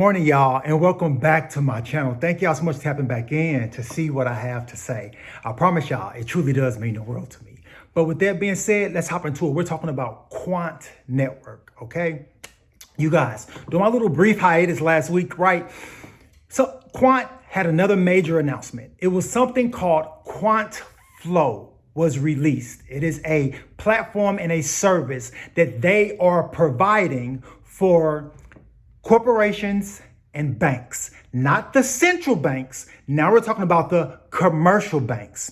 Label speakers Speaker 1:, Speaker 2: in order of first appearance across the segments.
Speaker 1: morning, y'all, and welcome back to my channel. Thank y'all so much for tapping back in to see what I have to say. I promise y'all, it truly does mean the world to me. But with that being said, let's hop into it. We're talking about Quant Network, okay? You guys, doing my little brief hiatus last week, right? So Quant had another major announcement. It was something called Quant Flow was released. It is a platform and a service that they are providing for corporations and banks, not the central banks. Now we're talking about the commercial banks.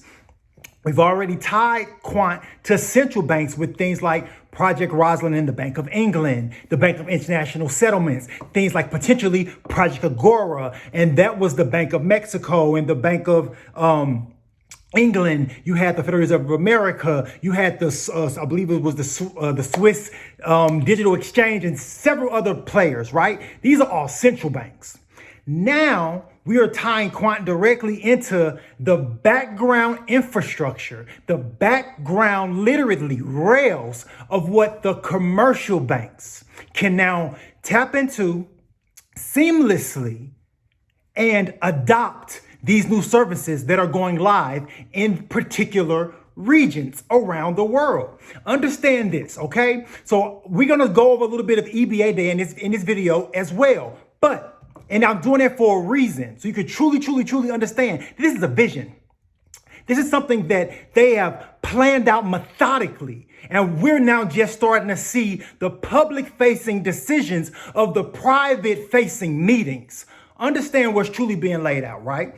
Speaker 1: We've already tied Quant to central banks with things like Project Rosalind and the Bank of England, the Bank of International Settlements, things like potentially Project Agora, and that was the Bank of Mexico and the Bank of England. You had the Federal Reserve of America. You had the, I believe it was the Swiss Digital Exchange and several other players, right? These are all central banks. Now we are tying Quant directly into the background infrastructure, the background literally rails of what the commercial banks can now tap into seamlessly and adopt these new services that are going live in particular regions around the world. Understand this, okay? So we're gonna go over a little bit of EBA Day in this video as well. And I'm doing that for a reason, so you could truly understand this is a vision. This is something that they have planned out methodically. And we're now just starting to see the public-facing decisions of the private-facing meetings. Understand what's truly being laid out, right?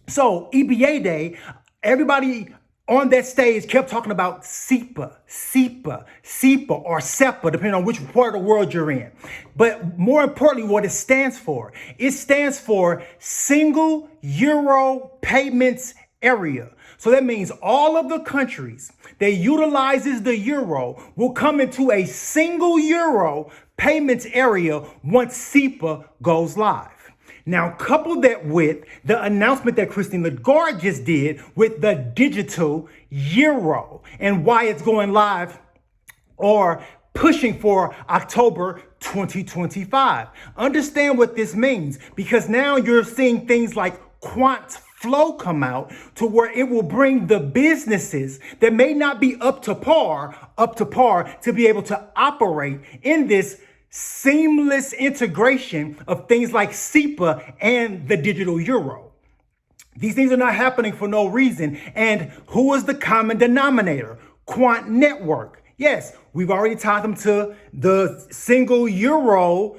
Speaker 1: So EBA Day, everybody on that stage kept talking about SEPA, or SEPA, depending on which part of the world you're in. But more importantly, what it stands for Single Euro Payments Area. So that means all of the countries that utilizes the euro will come into a single euro payments area once SEPA goes live. Now, couple that with the announcement that Christine Lagarde just did with the digital euro and why it's going live or pushing for October 2025. Understand what this means, because now you're seeing things like Quant Flow come out to where it will bring the businesses that may not be up to par to be able to operate in this seamless integration of things like SEPA and the digital euro. These things are not happening for no reason. And who is the common denominator? Quant Network. Yes, we've already tied them to the single euro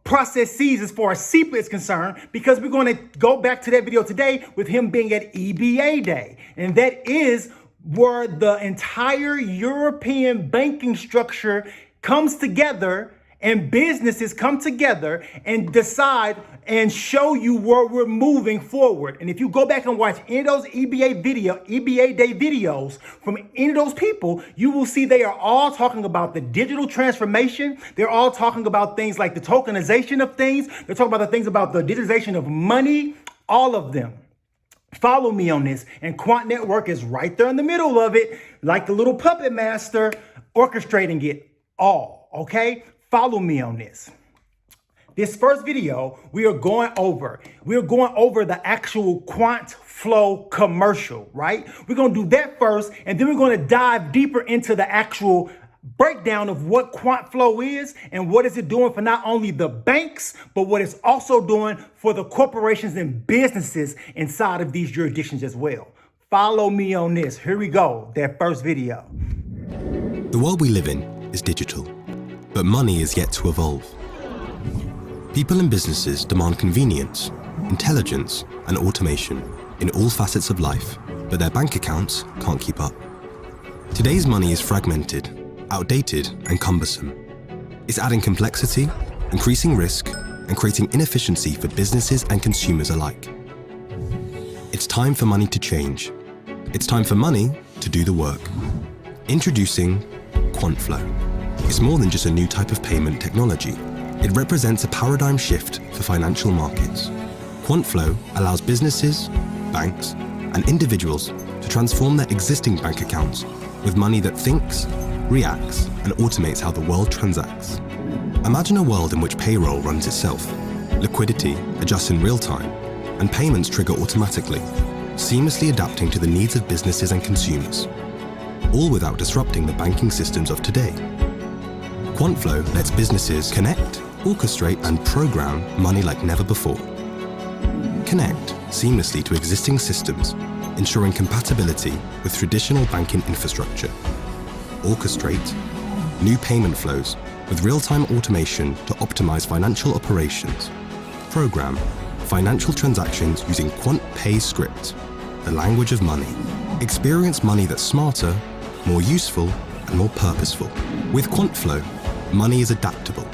Speaker 1: processes as far as SEPA is concerned, because we're going to go back to that video today with him being at EBA Day. And that is where the entire European banking structure comes together and businesses come together and decide and show you where we're moving forward. And if you go back and watch any of those EBA Day videos from any of those people, you will see they are all talking about the digital transformation. They're all talking about things like the tokenization of things. They're talking about the things about the digitization of money, all of them. Follow me on this. And Quant Network is right there in the middle of it, like the little puppet master orchestrating it all, okay? Follow me on this. This first video, we're going over the actual Quant Flow commercial, right? We're gonna do that first, and then we're gonna dive deeper into the actual breakdown of what Quant Flow is and what is it doing for not only the banks, but what it's also doing for the corporations and businesses inside of these jurisdictions as well. Follow me on this. Here we go, that first video.
Speaker 2: The world we live in is digital, but money is yet to evolve. People and businesses demand convenience, intelligence, and automation in all facets of life, but their bank accounts can't keep up. Today's money is fragmented, outdated, and cumbersome. It's adding complexity, increasing risk, and creating inefficiency for businesses and consumers alike. It's time for money to change. It's time for money to do the work. Introducing Quant Flow. It's more than just a new type of payment technology. It represents a paradigm shift for financial markets. Quant Flow allows businesses, banks, and individuals to transform their existing bank accounts with money that thinks, reacts, and automates how the world transacts. Imagine a world in which payroll runs itself, liquidity adjusts in real time, and payments trigger automatically, seamlessly adapting to the needs of businesses and consumers, all without disrupting the banking systems of today. Quant Flow lets businesses connect, orchestrate, and program money like never before. Connect seamlessly to existing systems, ensuring compatibility with traditional banking infrastructure. Orchestrate new payment flows with real-time automation to optimize financial operations. Program financial transactions using Quant Pay script, the language of money. Experience money that's smarter, more useful, and more purposeful. With Quant Flow, money is adaptable.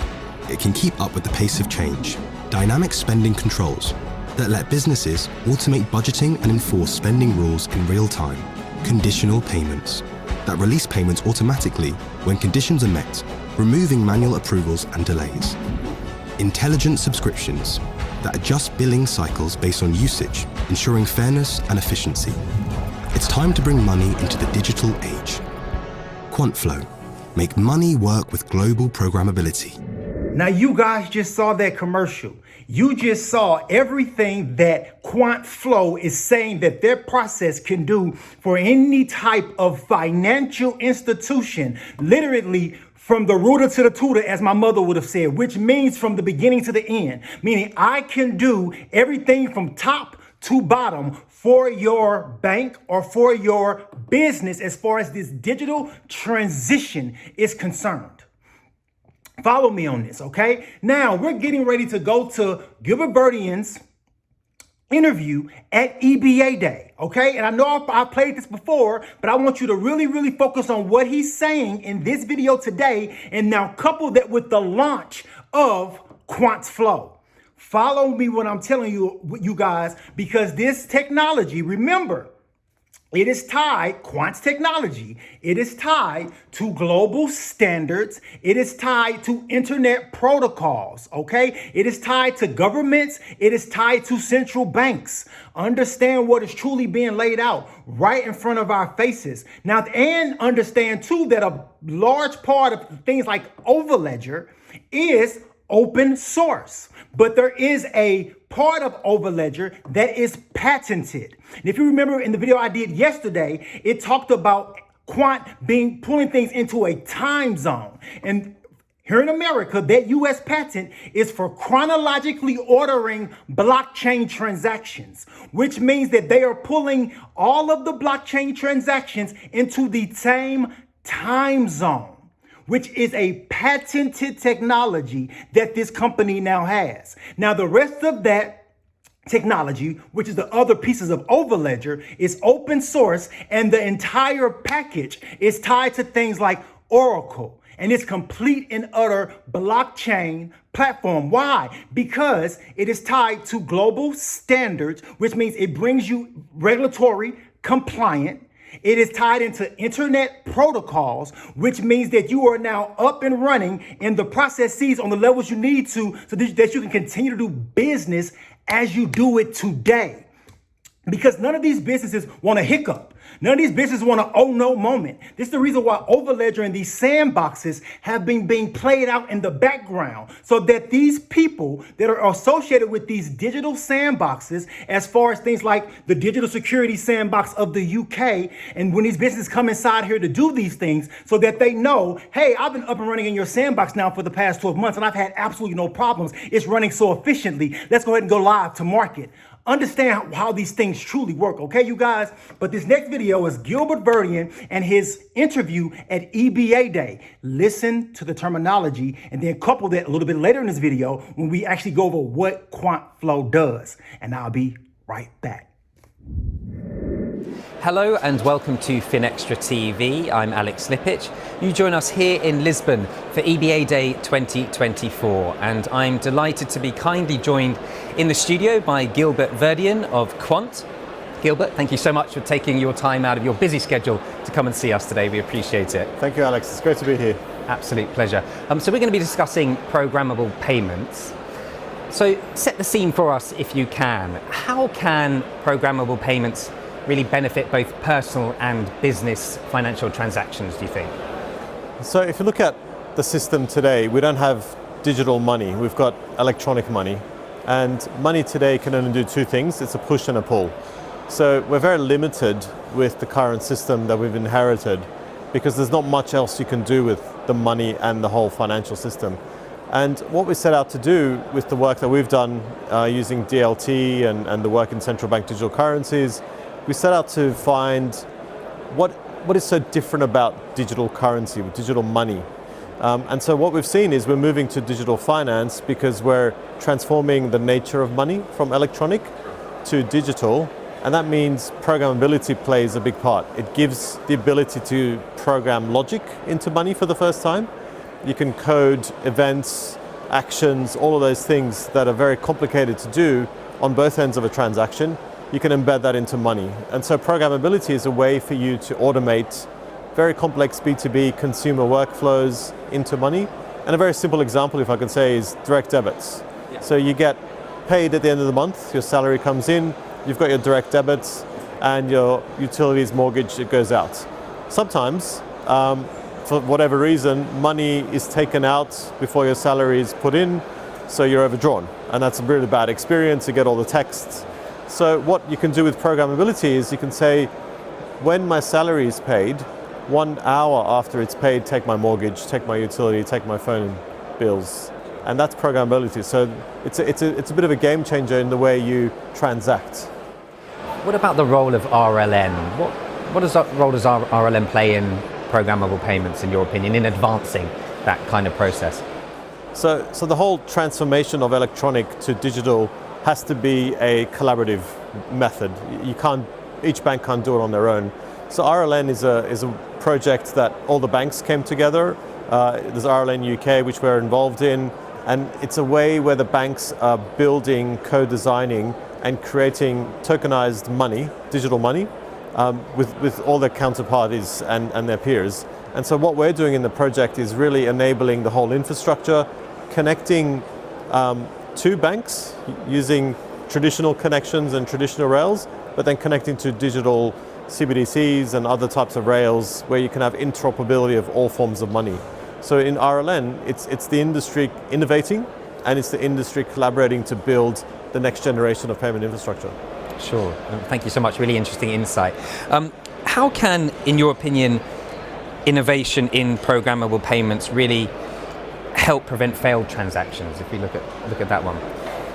Speaker 2: It can keep up with the pace of change. Dynamic spending controls that let businesses automate budgeting and enforce spending rules in real time. Conditional payments that release payments automatically when conditions are met, removing manual approvals and delays. Intelligent subscriptions that adjust billing cycles based on usage, ensuring fairness and efficiency. It's time to bring money into the digital age. Quant Flow. Make money work with global programmability.
Speaker 1: Now you guys just saw that commercial. You just saw everything that Quant Flow is saying that their process can do for any type of financial institution, literally from the rooter to the tutor, as my mother would have said, which means from the beginning to the end, meaning I can do everything from top to bottom for your bank or for your business as far as this digital transition is concerned. Follow me on this, okay? Now, we're getting ready to go to Gilbert Verdian's interview at EBA Day, okay? And I know I played this before, but I want you to really focus on what he's saying in this video today, and now couple that with the launch of Quant Flow. Follow me when I'm telling you guys, because this technology, remember, it is tied, Quant's technology, it is tied to global standards. It is tied to internet protocols, okay? It is tied to governments. It is tied to central banks. Understand what is truly being laid out right in front of our faces. Now, and understand too that a large part of things like Overledger is open source, but there is a part of Overledger that is patented. And if you remember in the video I did yesterday, it talked about Quant pulling things into a time zone. And here in America, that US patent is for chronologically ordering blockchain transactions, which means that they are pulling all of the blockchain transactions into the same time zone, which is a patented technology that this company now has. Now, the rest of that technology, which is the other pieces of Overledger, is open source, and the entire package is tied to things like Oracle, and it's complete and utter blockchain platform. Why? Because it is tied to global standards, which means it brings you regulatory compliant. It is tied into internet protocols, which means that you are now up and running in the processes on the levels you need to, so that you can continue to do business as you do it today. Because none of these businesses want a hiccup. None of these businesses want an oh no moment. This is the reason why Overledger and these sandboxes have been being played out in the background, so that these people that are associated with these digital sandboxes, as far as things like the digital security sandbox of the UK, and when these businesses come inside here to do these things, so that they know, hey, I've been up and running in your sandbox now for the past 12 months, and I've had absolutely no problems. It's running so efficiently. Let's go ahead and go live to market. Understand how these things truly work, okay, you guys? But this next video is Gilbert Verdian and his interview at EBA Day. Listen to the terminology and then couple that a little bit later in this video when we actually go over what Quant Flow does. And I'll be right back.
Speaker 3: Hello and welcome to FinExtra TV. I'm Alex Lippic. You join us here in Lisbon for EBA Day 2024, and I'm delighted to be kindly joined in the studio by Gilbert Verdian of Quant. Gilbert, thank you so much for taking your time out of your busy schedule to come and see us today. We appreciate it.
Speaker 4: Thank you, Alex. It's great to be here.
Speaker 3: Absolute pleasure. So we're going to be discussing programmable payments. So set the scene for us if you can. How can programmable payments really benefit both personal and business financial transactions, do you think?
Speaker 4: So if you look at the system today, we don't have digital money, we've got electronic money, and money today can only do two things. It's a push and a pull. So we're very limited with the current system that we've inherited because there's not much else you can do with the money and the whole financial system. And what we set out to do with the work that we've done using DLT and the work in central bank digital currencies, we set out to find what is so different about digital currency, digital money. And so what we've seen is we're moving to digital finance because we're transforming the nature of money from electronic to digital. And that means programmability plays a big part. It gives the ability to program logic into money for the first time. You can code events, actions, all of those things that are very complicated to do on both ends of a transaction. You can embed that into money. And so programmability is a way for you to automate very complex B2B consumer workflows into money. And a very simple example, if I can say, is direct debits. Yeah. So you get paid at the end of the month, your salary comes in, you've got your direct debits, and your utilities, mortgage, it goes out. Sometimes, for whatever reason, money is taken out before your salary is put in, so you're overdrawn. And that's a really bad experience, you get all the texts. So what you can do with programmability is you can say, when my salary is paid, 1 hour after it's paid, take my mortgage, take my utility, take my phone bills. And that's programmability. So it's a bit of a game changer in the way you transact.
Speaker 3: What about the role of RLN? What role does RLN play in programmable payments, in your opinion, in advancing that kind of process?
Speaker 4: So the whole transformation of electronic to digital has to be a collaborative method. Each bank can't do it on their own. So RLN is a project that all the banks came together. There's RLN UK, which we're involved in, and it's a way where the banks are building, co-designing, and creating tokenized money, digital money, with all their counterparties and their peers. And so what we're doing in the project is really enabling the whole infrastructure, connecting to banks using traditional connections and traditional rails, but then connecting to digital CBDCs and other types of rails where you can have interoperability of all forms of money. So in RLN, it's the industry innovating and it's the industry collaborating to build the next generation of payment infrastructure.
Speaker 3: Sure. Thank you so much. Really interesting insight. How can, in your opinion, innovation in programmable payments really help prevent failed transactions, if we look at that one?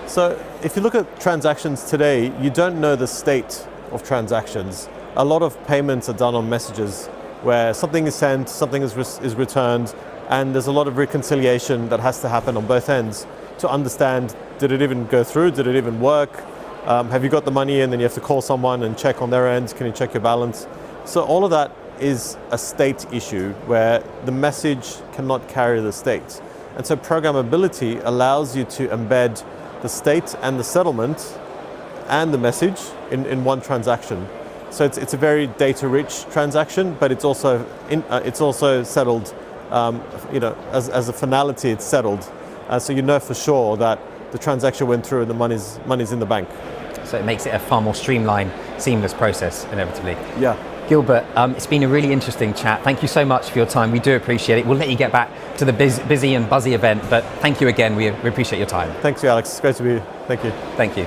Speaker 4: So if you look at transactions today, you don't know the state of transactions. A lot of payments are done on messages where something is sent, something is returned, and there's a lot of reconciliation that has to happen on both ends to understand, did it even go through, did it even work, have you got the money in, then you have to call someone and check on their end, can you check your balance? So all of that is a state issue where the message cannot carry the state. And so programmability allows you to embed the state and the settlement and the message in one transaction. So it's a very data-rich transaction, but it's also settled. As a finality, it's settled. So you know for sure that the transaction went through and the money's in the bank.
Speaker 3: So it makes it a far more streamlined, seamless process, inevitably.
Speaker 4: Yeah.
Speaker 3: Gilbert, it's been a really interesting chat. Thank you so much for your time. We do appreciate it. We'll let you get back to the busy and buzzy event, but thank you again. We appreciate your time.
Speaker 4: Thanks, Alex. It's great to be here. Thank you.
Speaker 3: Thank you.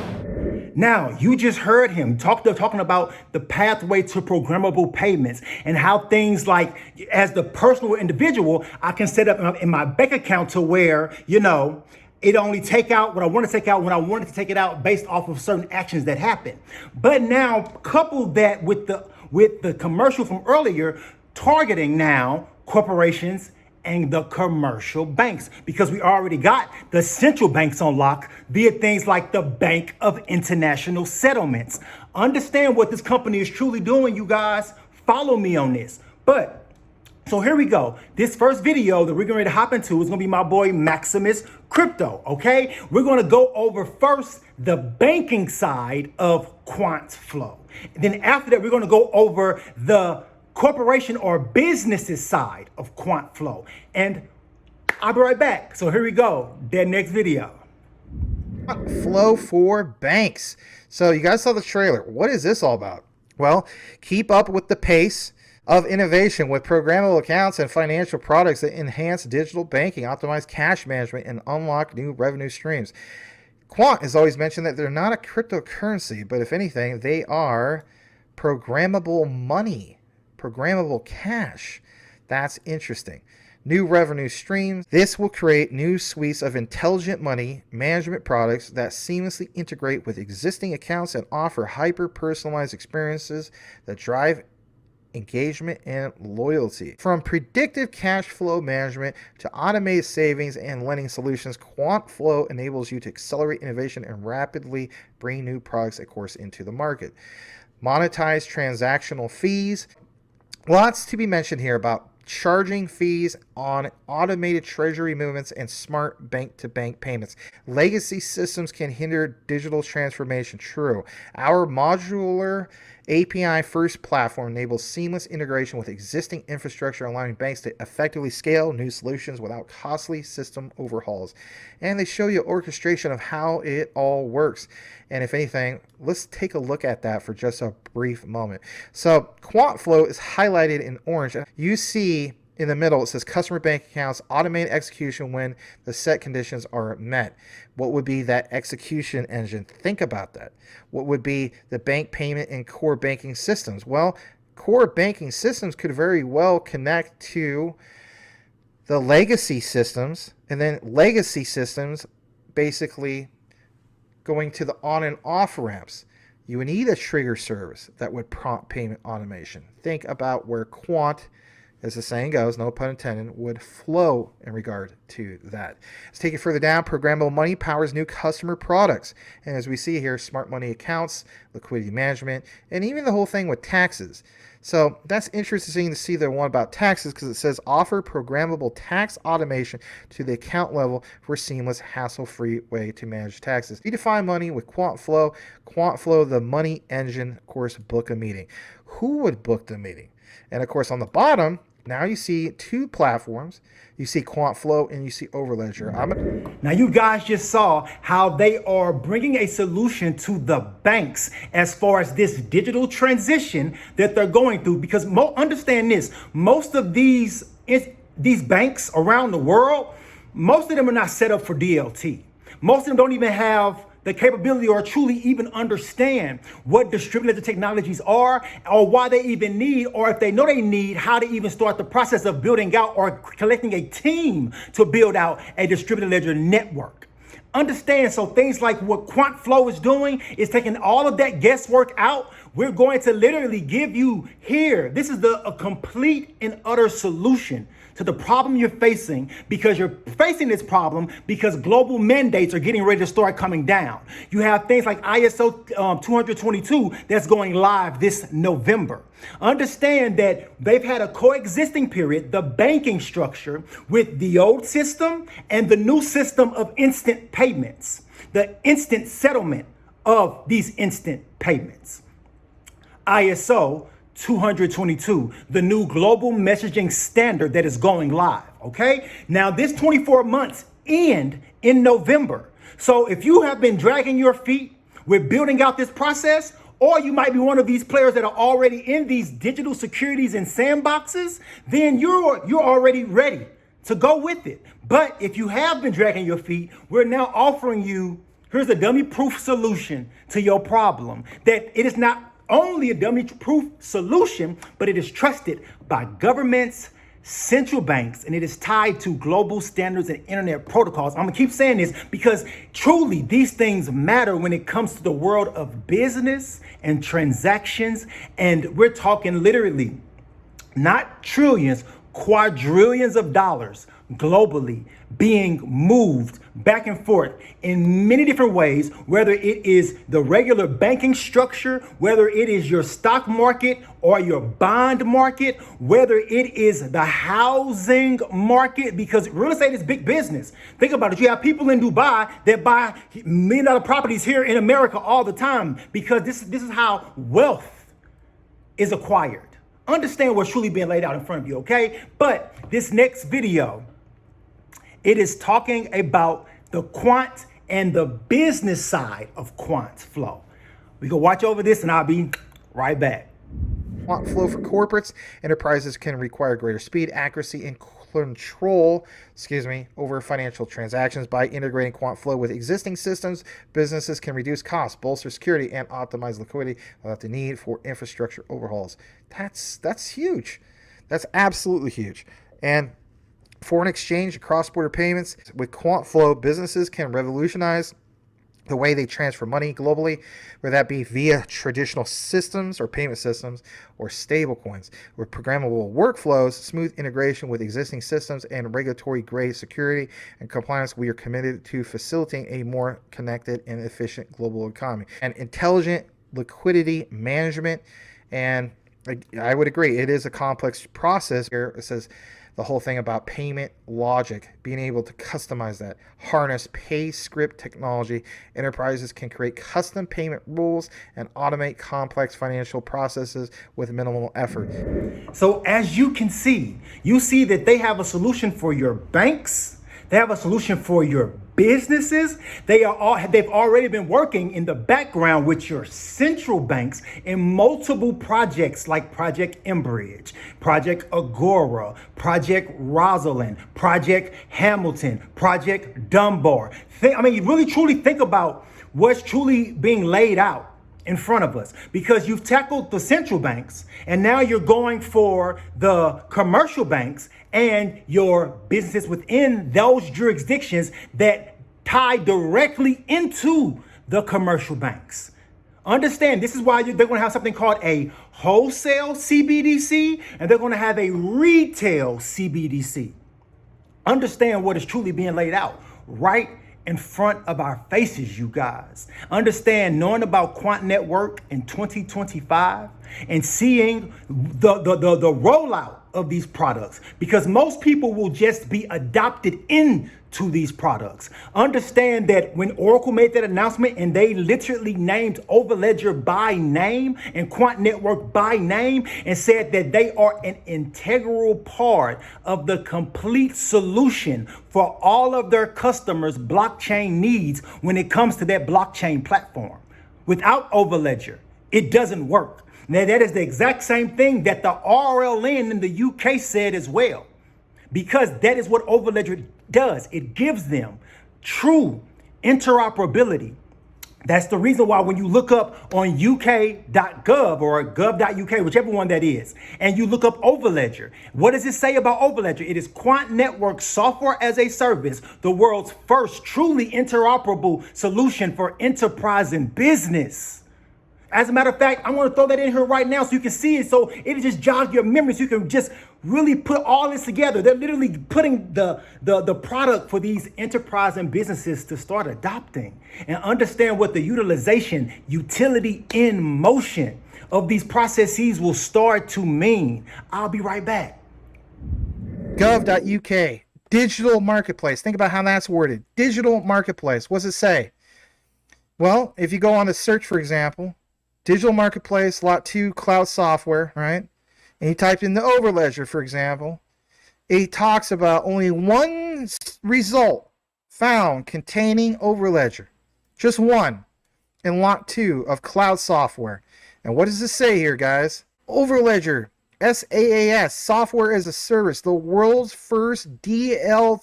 Speaker 1: Now, you just heard him talking about the pathway to programmable payments and how things like, as the personal individual, I can set up in my bank account to where, it only take out what I want to take out when I want it to take it out based off of certain actions that happen. But now, couple that with the commercial from earlier, targeting now corporations and the commercial banks, because we already got the central banks on lock via things like the Bank of International Settlements. Understand what this company is truly doing, you guys. Follow me on this. So here we go. This first video that we're going to hop into is going to be my boy Maximus Crypto, okay? We're going to go over first the banking side of Quant Flow. Then after that, we're going to go over the corporation or businesses side of Quant Flow. And I'll be right back. So here we go. That next video.
Speaker 5: Flow for banks. So you guys saw the trailer. What is this all about? Well, keep up with the pace of innovation with programmable accounts and financial products that enhance digital banking, optimize cash management, and unlock new revenue streams. Quant has always mentioned that they're not a cryptocurrency, but if anything, they are programmable money, programmable cash. That's interesting. New revenue streams. This will create new suites of intelligent money management products that seamlessly integrate with existing accounts and offer hyper-personalized experiences that drive engagement and loyalty. From predictive cash flow management to automated savings and lending solutions, Quant Flow enables you to accelerate innovation and rapidly bring new products, of course, into the market. Monetize transactional fees. Lots to be mentioned here about charging fees on automated treasury movements and smart bank-to-bank payments. Legacy systems can hinder digital transformation. True. Our modular API-first platform enables seamless integration with existing infrastructure, allowing banks to effectively scale new solutions without costly system overhauls. And they show you orchestration of how it all works. And if anything, let's take a look at that for just a brief moment. So Quant Flow is highlighted in orange. You see in the middle, it says customer bank accounts, automated execution when the set conditions are met. What would be that execution engine? Think about that. What would be the bank payment and core banking systems? Well, core banking systems could very well connect to the legacy systems, and then legacy systems basically going to the on and off ramps. You would need a trigger service that would prompt payment automation. Think about where Quant, as the saying goes, no pun intended, would flow in regard to that. Let's take it further down. Programmable money powers new customer products. And as we see here, smart money accounts, liquidity management, and even the whole thing with taxes. So that's interesting to see the one about taxes because it says offer programmable tax automation to the account level for seamless, hassle-free way to manage taxes. Redefine money with Quant Flow. Quant Flow, the money engine, of course, book a meeting. Who would book the meeting? And of course, on the bottom, now you see two platforms. You see Quant Flow and you see Overledger.
Speaker 1: Now you guys just saw how they are bringing a solution to the banks as far as this digital transition that they're going through. Because understand this, most of these banks around the world, most of them are not set up for DLT. Most of them don't even have the capability or truly even understand what distributed technologies are or why they even need, or if they know they need, how to even start the process of building out or collecting a team to build out a distributed ledger network. Understand, so things like what Quant Flow is doing is taking all of that guesswork out. We're going to literally give you here, this is a complete and utter solution to the problem you're facing, because you're facing this problem because global mandates are getting ready to start coming down. You have things like ISO 222 that's going live this November. Understand that they've had a coexisting period, the banking structure, with the old system and the new system of instant payments, the instant settlement of these instant payments. ISO 222, the new global messaging standard that is going live, okay? Now this 24 months end in November. So if you have been dragging your feet with building out this process, or you might be one of these players that are already in these digital securities and sandboxes, then you're already ready to go with it. But if you have been dragging your feet, we're now offering you, here's a dummy-proof solution to your problem, that it is not only a dummy-proof solution, but it is trusted by governments, central banks, and it is tied to global standards and internet protocols. I'm gonna keep saying this because truly these things matter when it comes to the world of business and transactions. And we're talking literally not trillions, quadrillions of dollars globally being moved back and forth in many different ways, whether it is the regular banking structure, whether it is your stock market or your bond market, whether it is the housing market, because real estate is big business. Think about it. You have people in Dubai that buy $1 million properties here in America all the time because this is how wealth is acquired. Understand what's truly being laid out in front of you, okay? But this next video, it is talking about the quant and the business side of Quant Flow. We can watch over this and I'll be right back.
Speaker 5: Quant Flow for corporates. Enterprises can require greater speed, accuracy, and control, over financial transactions. By integrating Quant Flow with existing systems, businesses can reduce costs, bolster security, and optimize liquidity without the need for infrastructure overhauls. That's huge. That's absolutely huge. And foreign exchange and cross-border payments. With Quant Flow, businesses can revolutionize the way they transfer money globally, whether that be via traditional systems or payment systems or stablecoins. With programmable workflows, smooth integration with existing systems, and regulatory-grade security and compliance, we are committed to facilitating a more connected and efficient global economy. And intelligent liquidity management, and I would agree, it is a complex process. Here it says the whole thing about payment logic, being able to customize that, harness pay script technology. Enterprises can create custom payment rules and automate complex financial processes with minimal effort.
Speaker 1: So as you can see, you see that they have a solution for your banks. They have a solution for your businesses. They've already been working in the background with your central banks in multiple projects like Project Enbridge, Project Agora, Project Rosalind, Project Hamilton, Project Dunbar. You really truly think about what's truly being laid out in front of us, because you've tackled the central banks and now you're going for the commercial banks and your businesses within those jurisdictions that tie directly into the commercial banks. Understand, this is why they're going to have something called a wholesale CBDC and they're going to have a retail CBDC. Understand what is truly being laid out right in front of our faces, you guys. Understand, knowing about Quant Network in 2025 and seeing the rollout of these products, because most people will just be adopted into these products. Understand that when Oracle made that announcement and they literally named Overledger by name and Quant Network by name and said that they are an integral part of the complete solution for all of their customers' blockchain needs when it comes to that blockchain platform. Without Overledger, it doesn't work. Now, that is the exact same thing that the RLN in the UK said as well, because that is what Overledger does. It gives them true interoperability. That's the reason why when you look up on uk.gov or gov.uk, whichever one that is, and you look up Overledger, what does it say about Overledger? It is Quant Network Software as a Service, the world's first truly interoperable solution for enterprise and business. As a matter of fact, I want to throw that in here right now so you can see it, so it'll just jog your memory so you can just really put all this together. They're literally putting the product for these enterprise and businesses to start adopting and understand what the utility in motion of these processes will start to mean. I'll be right back.
Speaker 5: Gov.uk, digital marketplace. Think about how that's worded. Digital marketplace. What does it say? Well, if you go on the search, for example, digital marketplace, lot 2, cloud software, right? And you type in the Overledger, for example, it talks about only one result found containing Overledger. Just one in lot 2 of cloud software. And what does this say here, guys? Overledger, SaaS, software as a service, the world's first API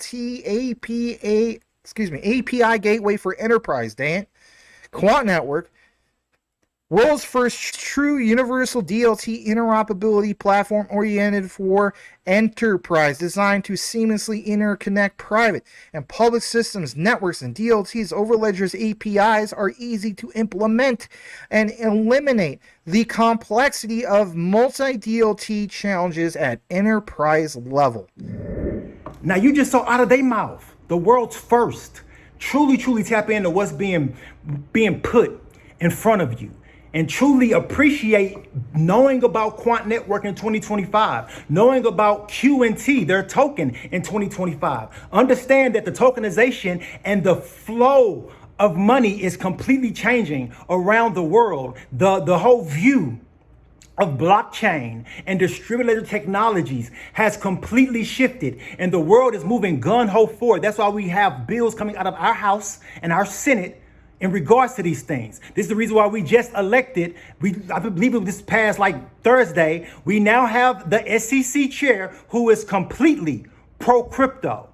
Speaker 5: gateway for enterprise, dang it. Quant Network, world's first true universal DLT interoperability platform oriented for enterprise, designed to seamlessly interconnect private and public systems, networks, and DLTs. Overledger's APIs are easy to implement and eliminate the complexity of multi-DLT challenges at enterprise level.
Speaker 1: Now, you just saw out of their mouth, the world's first. Truly tap into what's being put in front of you. And truly appreciate knowing about Quant Network in 2025, knowing about QNT, their token in 2025. Understand that the tokenization and the flow of money is completely changing around the world. The whole view of blockchain and distributed technologies has completely shifted, and the world is moving gun-ho forward. That's why we have bills coming out of our House and our Senate in regards to these things. This is the reason why we just elected, I believe it was this past like Thursday, we now have the SEC chair who is completely pro-crypto,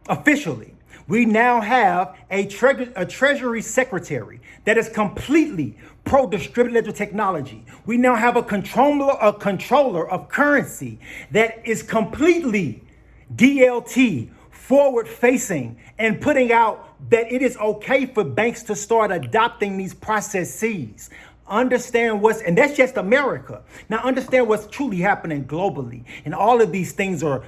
Speaker 1: officially. We now have a Treasury Secretary that is completely pro-distributed ledger technology. We now have a controller of currency that is completely DLT, forward-facing, and putting out that it is okay for banks to start adopting these processes. Understand and that's just America. Now understand what's truly happening globally. And all of these things are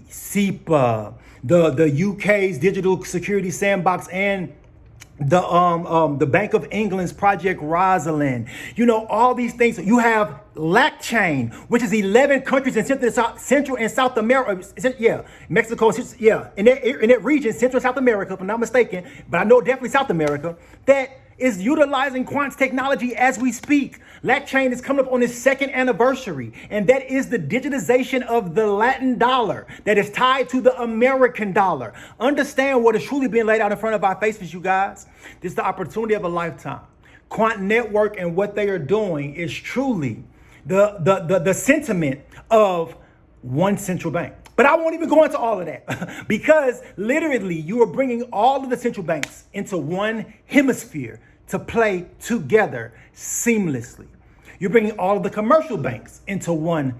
Speaker 1: SEPA, the UK's Digital Security Sandbox, and the Bank of England's Project Rosalind. You know, all these things. You have LACChain, which is 11 countries in Central and South America. Yeah, Mexico, yeah, in that region, Central and South America, if I'm not mistaken, but I know definitely South America, that is utilizing Quant's technology as we speak. LACChain is coming up on its 2nd anniversary, and that is the digitization of the Latin dollar that is tied to the American dollar. Understand what is truly being laid out in front of our faces, you guys. This is the opportunity of a lifetime. Quant Network and what they are doing is truly the sentiment of one central bank. But I won't even go into all of that because literally you are bringing all of the central banks into one hemisphere to play together seamlessly. You're bringing all of the commercial banks into one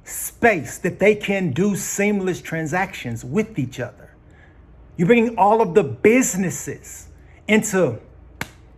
Speaker 1: space that they can do seamless transactions with each other. You're bringing all of the businesses into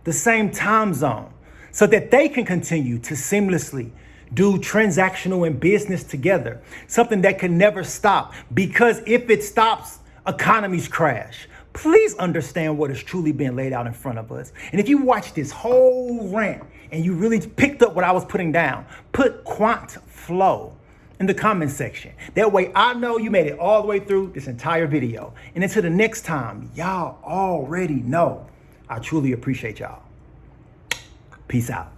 Speaker 1: the same time zone so that they can continue to seamlessly do transactional and business together, something that can never stop, because if it stops, economies crash. Please understand what is truly being laid out in front of us. And if you watch this whole rant and you really picked up what I was putting down, put Quant Flow in the comment section. That way I know you made it all the way through this entire video. And until the next time, y'all already know I truly appreciate y'all. Peace out.